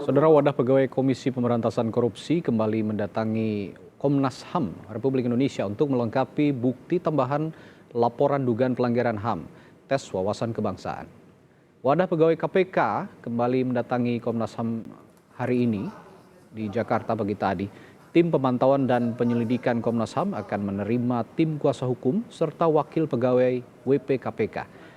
Saudara, wadah pegawai Komisi Pemberantasan Korupsi kembali mendatangi Komnas HAM Republik Indonesia untuk melengkapi bukti tambahan laporan dugaan pelanggaran HAM, tes wawasan kebangsaan. Wadah pegawai KPK kembali mendatangi Komnas HAM hari ini di Jakarta pagi tadi. Tim pemantauan dan penyelidikan Komnas HAM akan menerima tim kuasa hukum serta wakil pegawai WP KPK.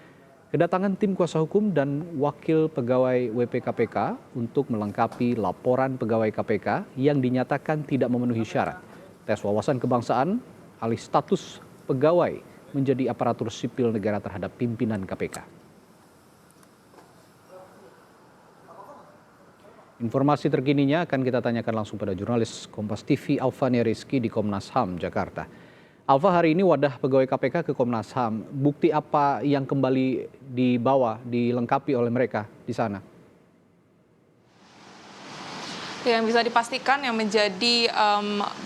Kedatangan tim kuasa hukum dan wakil pegawai WP KPK untuk melengkapi laporan pegawai KPK yang dinyatakan tidak memenuhi syarat tes wawasan kebangsaan alih status pegawai menjadi aparatur sipil negara terhadap pimpinan KPK. Informasi terkininya akan kita tanyakan langsung pada jurnalis Kompas TV Alfania Rizky di Komnas HAM Jakarta. Alfa, hari ini wadah pegawai KPK ke Komnas HAM. Bukti apa yang kembali dibawa, dilengkapi oleh mereka di sana? Yang bisa dipastikan yang menjadi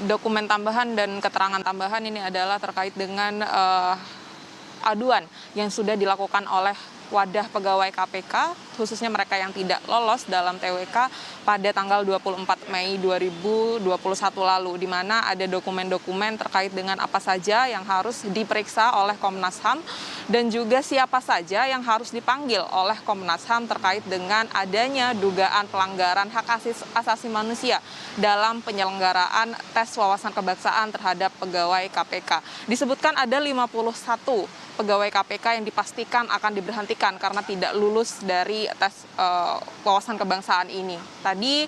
dokumen tambahan dan keterangan tambahan ini adalah terkait dengan aduan yang sudah dilakukan oleh wadah pegawai KPK, khususnya mereka yang tidak lolos dalam TWK pada tanggal 24 Mei 2021 lalu, di mana ada dokumen-dokumen terkait dengan apa saja yang harus diperiksa oleh Komnas HAM dan juga siapa saja yang harus dipanggil oleh Komnas HAM terkait dengan adanya dugaan pelanggaran hak asasi manusia dalam penyelenggaraan tes wawasan kebangsaan terhadap pegawai KPK. Disebutkan ada 51 pegawai KPK yang dipastikan akan diberhentikan karena tidak lulus dari tes wawasan kebangsaan ini. Tadi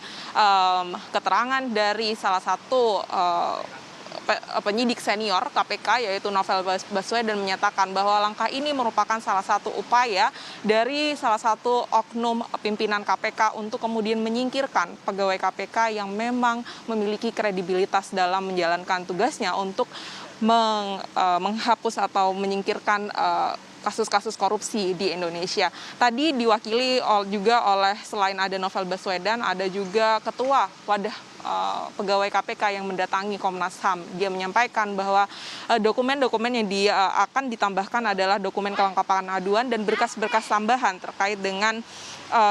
keterangan dari salah satu penyidik senior KPK yaitu Novel Baswedan menyatakan bahwa langkah ini merupakan salah satu upaya dari salah satu oknum pimpinan KPK untuk kemudian menyingkirkan pegawai KPK yang memang memiliki kredibilitas dalam menjalankan tugasnya untuk menghapus atau menyingkirkan kasus-kasus korupsi di Indonesia. Tadi diwakili juga oleh, selain ada Novel Baswedan, ada juga ketua wadah pegawai KPK yang mendatangi Komnas HAM. Dia menyampaikan bahwa dokumen-dokumen yang akan ditambahkan adalah dokumen kelengkapan aduan dan berkas-berkas tambahan terkait dengan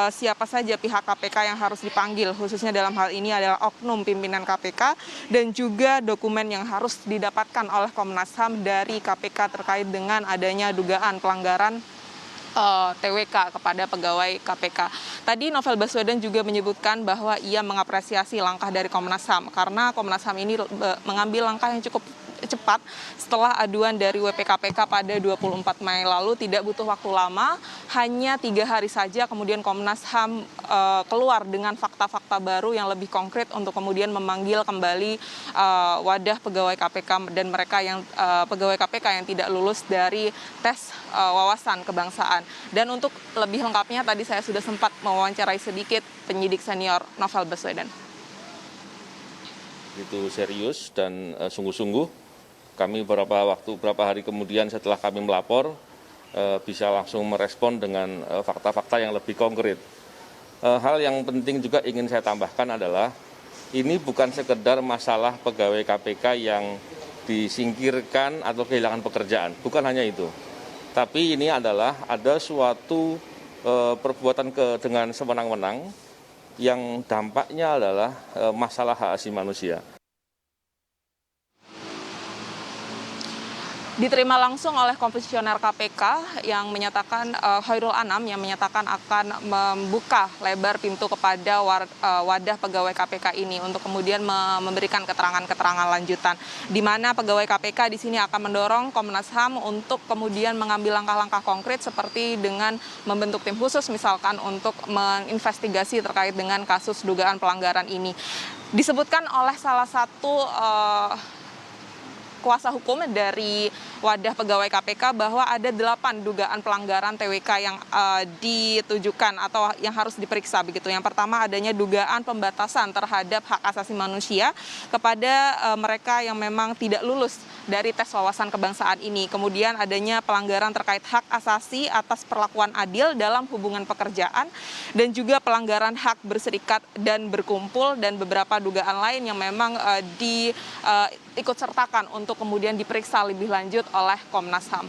siapa saja pihak KPK yang harus dipanggil, khususnya dalam hal ini adalah oknum pimpinan KPK, dan juga dokumen yang harus didapatkan oleh Komnas HAM dari KPK terkait dengan adanya dugaan pelanggaran TWK kepada pegawai KPK. Tadi Novel Baswedan juga menyebutkan bahwa ia mengapresiasi langkah dari Komnas HAM karena Komnas HAM ini mengambil langkah yang cukup cepat setelah aduan dari WP KPK pada 24 Mei lalu. Tidak butuh waktu lama, hanya 3 hari saja kemudian Komnas HAM keluar dengan fakta-fakta baru yang lebih konkret untuk kemudian memanggil kembali wadah pegawai KPK dan mereka yang pegawai KPK yang tidak lulus dari tes wawasan kebangsaan. Dan untuk lebih lengkapnya tadi saya sudah sempat mewawancarai sedikit penyidik senior Novel Baswedan. Itu serius dan sungguh-sungguh. Kami beberapa hari kemudian setelah kami melapor, bisa langsung merespon dengan fakta-fakta yang lebih konkret. Hal yang penting juga ingin saya tambahkan adalah, ini bukan sekedar masalah pegawai KPK yang disingkirkan atau kehilangan pekerjaan, bukan hanya itu. Tapi ini adalah ada suatu perbuatan dengan sewenang-wenang yang dampaknya adalah masalah hak asasi manusia. Diterima langsung oleh komisioner KPK yang menyatakan, Khairul Anam yang menyatakan akan membuka lebar pintu kepada wadah pegawai KPK ini untuk kemudian memberikan keterangan-keterangan lanjutan, di mana pegawai KPK di sini akan mendorong Komnas HAM untuk kemudian mengambil langkah-langkah konkret seperti dengan membentuk tim khusus misalkan untuk menginvestigasi terkait dengan kasus dugaan pelanggaran ini. Disebutkan oleh salah satu kuasa hukum dari wadah pegawai KPK bahwa ada 8 dugaan pelanggaran TWK yang ditujukan atau yang harus diperiksa begitu. Yang pertama adanya dugaan pembatasan terhadap hak asasi manusia kepada mereka yang memang tidak lulus dari tes wawasan kebangsaan ini. Kemudian adanya pelanggaran terkait hak asasi atas perlakuan adil dalam hubungan pekerjaan dan juga pelanggaran hak berserikat dan berkumpul dan beberapa dugaan lain yang memang diikut sertakan untuk kemudian diperiksa lebih lanjut oleh Komnas HAM.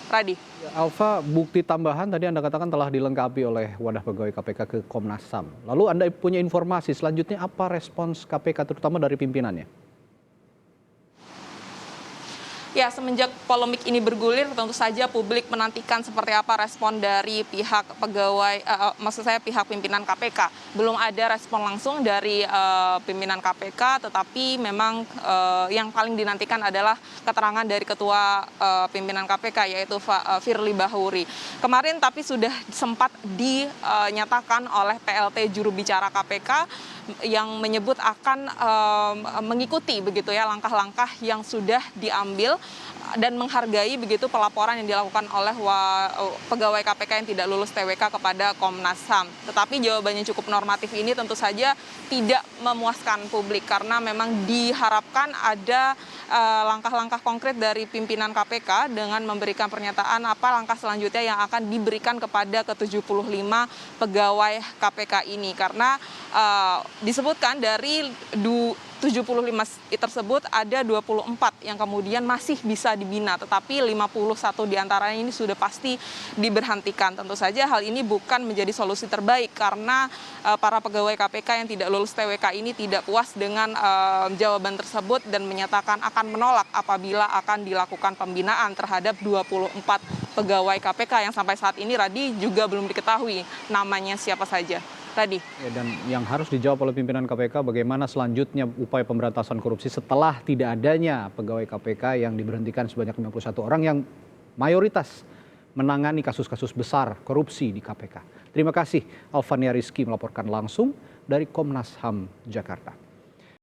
Radi. Alfa, bukti tambahan tadi Anda katakan telah dilengkapi oleh wadah pegawai KPK ke Komnas HAM. Lalu Anda punya informasi selanjutnya apa respons KPK terutama dari pimpinannya? Ya, semenjak polemik ini bergulir, tentu saja publik menantikan seperti apa respon dari pihak pegawai, maksud saya pihak pimpinan KPK. Belum ada respon langsung dari pimpinan KPK, tetapi memang yang paling dinantikan adalah keterangan dari Ketua Pimpinan KPK, yaitu Firly Bahuri. Kemarin tapi sudah sempat dinyatakan oleh PLT juru bicara KPK yang menyebut akan mengikuti begitu ya langkah-langkah yang sudah diambil dan menghargai begitu pelaporan yang dilakukan oleh pegawai KPK yang tidak lulus TWK kepada Komnas HAM. Tetapi jawabannya cukup normatif ini tentu saja tidak memuaskan publik karena memang diharapkan ada langkah-langkah konkret dari pimpinan KPK dengan memberikan pernyataan apa langkah selanjutnya yang akan diberikan kepada ke-75 pegawai KPK ini. Karena disebutkan dari 75 tersebut ada 24 yang kemudian masih bisa dibina, tetapi 51 diantaranya ini sudah pasti diberhentikan. Tentu saja hal ini bukan menjadi solusi terbaik karena para pegawai KPK yang tidak lulus TWK ini tidak puas dengan jawaban tersebut dan menyatakan akan menolak apabila akan dilakukan pembinaan terhadap 24 pegawai KPK yang sampai saat ini Radi juga belum diketahui namanya siapa saja. Tadi. Ya, dan yang harus dijawab oleh pimpinan KPK bagaimana selanjutnya upaya pemberantasan korupsi setelah tidak adanya pegawai KPK yang diberhentikan sebanyak 51 orang yang mayoritas menangani kasus-kasus besar korupsi di KPK. Terima kasih Alfania Rizky melaporkan langsung dari Komnas HAM Jakarta.